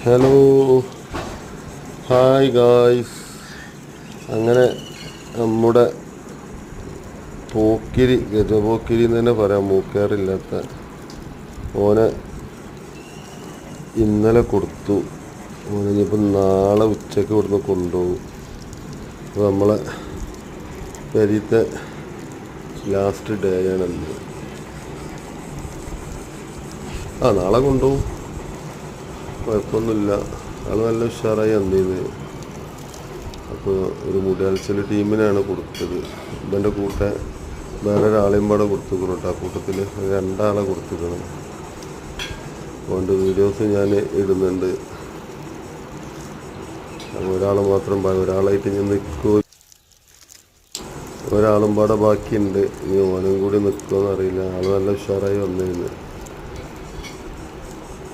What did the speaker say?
Hello, hi guys. അങ്ങനെ നമ്മുടെ പോക്കിരി, ഗജപോക്കിരി എന്ന് തന്നെ പറയാം, മൂക്കേറില്ലാത്ത ഓനെ ഇന്നലെ കൊടുത്തു. ഓനെ ഇനിയിപ്പോൾ നാളെ ഉച്ചയ്ക്ക് ഇവിടുന്ന് കൊണ്ടുപോകും. അപ്പോൾ നമ്മളെ പെരീത്തെ ലാസ്റ്റ് ഡേ ആണല്ലോ. നാളെ കൊണ്ടുപോകും, കുഴപ്പമൊന്നുമില്ല. ആൾ നല്ല ഉഷാറായി വന്നിരുന്നു. അപ്പോൾ ഒരു മുടിയാൽച്ചൽ ടീമിനാണ് കൊടുത്തത്. ഇവൻ്റെ കൂട്ടം വേറൊരാളെയും പാടെ കൊടുത്തിരിക്കണം കേട്ടോ. ആ കൂട്ടത്തിൽ 2 ആളെ കൊടുത്തിരിക്കണം. അതുകൊണ്ട് വീഡിയോസ് ഞാൻ ഇടുന്നുണ്ട്. അപ്പോൾ ഒരാൾ മാത്രം ഒരാളായിട്ട് ഞാൻ നിൽക്കുമോ, ഒരാളും പാടെ ബാക്കിയുണ്ട്. ഇനി ഓനും കൂടി നിൽക്കുമോ എന്നറിയില്ല. ആൾ നല്ല ഉഷാറായി വന്നിരുന്നു.